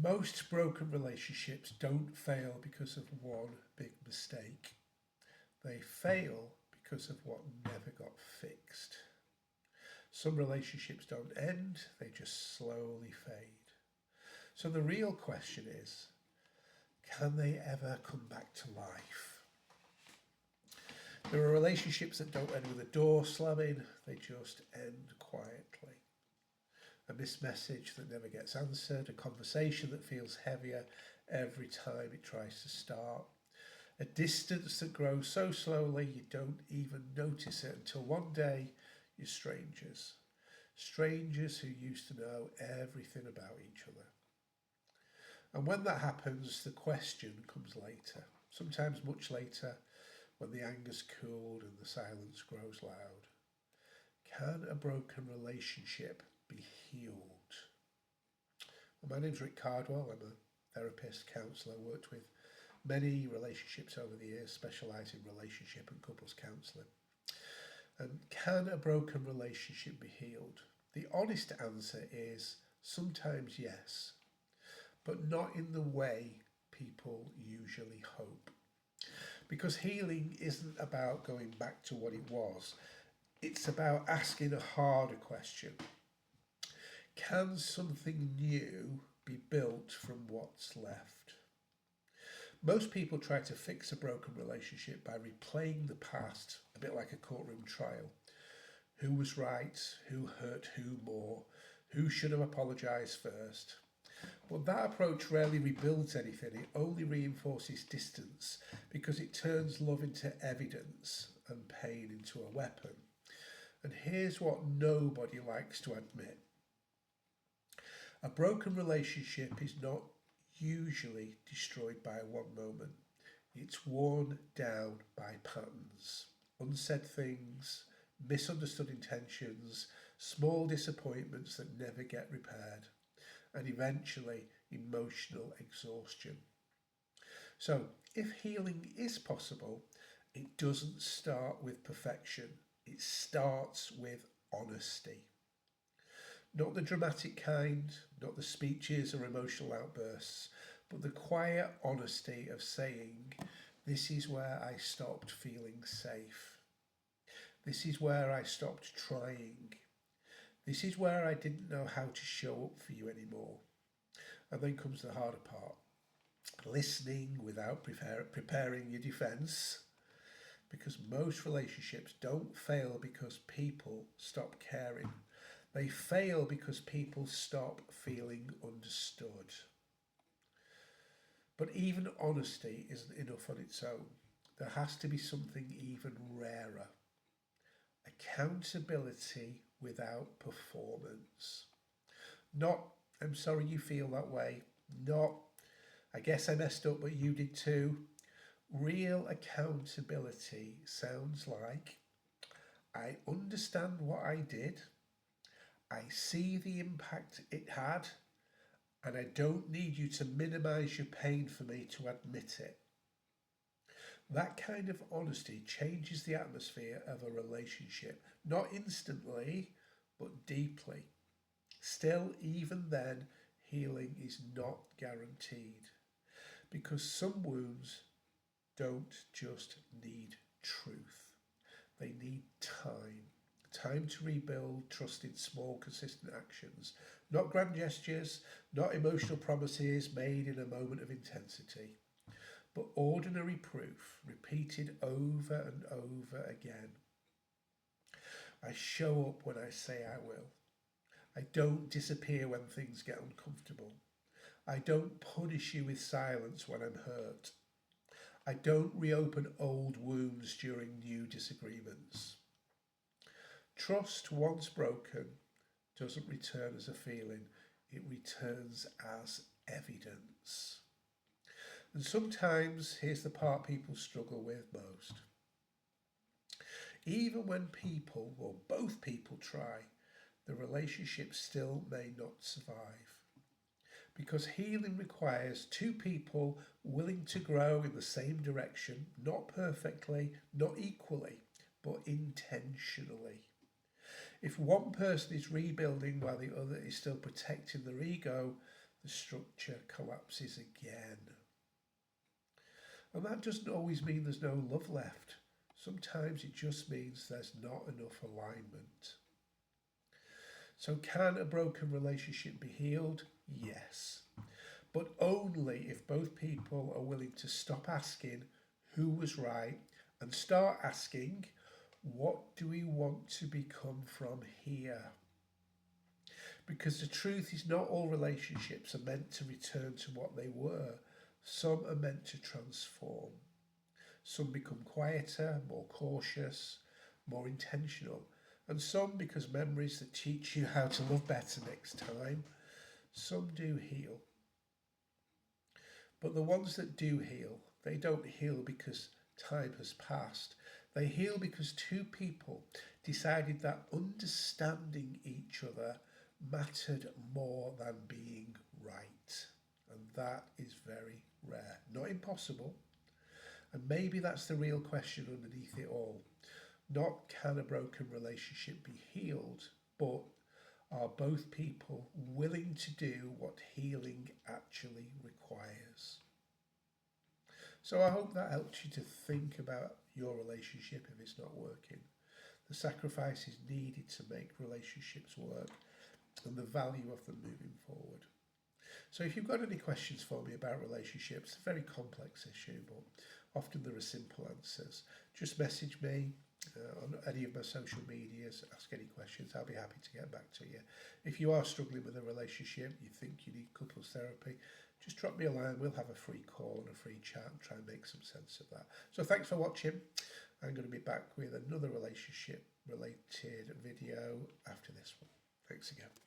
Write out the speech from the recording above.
Most broken relationships don't fail because of one big mistake. They fail because of what never got fixed. Some relationships don't end, they just slowly fade. So the real question is, can they ever come back to life? There are relationships that don't end with a door slamming, they just end quietly. A missed message that never gets answered, a conversation that feels heavier every time it tries to start, a distance that grows so slowly you don't even notice it until one day you're strangers. Strangers who used to know everything about each other. And when that happens, the question comes later, sometimes much later, when the anger's cooled and the silence grows loud. Can a broken relationship be healed? Well, my name's Rick Cardwell. I'm a therapist, counsellor, worked with many relationships over the years, specialise in relationship and couples counselling. And can a broken relationship be healed? The honest answer is sometimes yes, but not in the way people usually hope. Because healing isn't about going back to what it was, it's about asking a harder question. Can something new be built from what's left? Most people try to fix a broken relationship by replaying the past, a bit like a courtroom trial. Who was right? Who hurt who more? Who should have apologised first? But that approach rarely rebuilds anything, it only reinforces distance because it turns love into evidence and pain into a weapon. And here's what nobody likes to admit. A broken relationship is not usually destroyed by one moment. It's worn down by patterns, unsaid things, misunderstood intentions, small disappointments that never get repaired, and eventually emotional exhaustion. So, if healing is possible, it doesn't start with perfection. It starts with honesty. Not the dramatic kind, not the speeches or emotional outbursts, but the quiet honesty of saying, this is where I stopped feeling safe. This is where I stopped trying. This is where I didn't know how to show up for you anymore. And then comes the harder part. Listening without preparing your defence. Because most relationships don't fail because people stop caring. They fail because people stop feeling understood. But even honesty isn't enough on its own. There has to be something even rarer. Accountability without performance. Not, I'm sorry you feel that way. Not, I guess I messed up but you did too. Real accountability sounds like, I understand what I did. I see the impact it had, and I don't need you to minimise your pain for me to admit it. That kind of honesty changes the atmosphere of a relationship, not instantly, but deeply. Still, even then, healing is not guaranteed because some wounds don't just need truth, they need time. Time to rebuild trust in small, consistent actions, not grand gestures, not emotional promises made in a moment of intensity, but ordinary proof repeated over and over again. I show up when I say I will. I don't disappear when things get uncomfortable. I don't punish you with silence when I'm hurt. I don't reopen old wounds during new disagreements. Trust, once broken, doesn't return as a feeling, it returns as evidence. And sometimes, here's the part people struggle with most. Even when people, or both people, try, the relationship still may not survive. Because healing requires two people willing to grow in the same direction, not perfectly, not equally, but intentionally. If one person is rebuilding while the other is still protecting their ego, the structure collapses again. And that doesn't always mean there's no love left. Sometimes it just means there's not enough alignment. So can a broken relationship be healed? Yes. But only if both people are willing to stop asking who was right and start asking, what do we want to become from here? Because the truth is, not all relationships are meant to return to what they were. Some are meant to transform. Some become quieter, more cautious, more intentional. And some because memories that teach you how to love better next time. Some do heal. But the ones that do heal, they don't heal because time has passed. They heal because two people decided that understanding each other mattered more than being right. And that is very rare. Not impossible. And maybe that's the real question underneath it all. Not can a broken relationship be healed, but are both people willing to do what healing actually requires? So I hope that helps you to think about your relationship if it's not working, the sacrifices needed to make relationships work, and the value of them moving forward. So if you've got any questions for me about relationships, it's a very complex issue, but often there are simple answers. Just message me on any of my social medias, ask any questions, I'll be happy to get back to you. If you are struggling with a relationship, you think you need couples therapy, just drop me a line, we'll have a free call and a free chat and try and make some sense of that. So thanks for watching. I'm going to be back with another relationship related video after this one. Thanks again.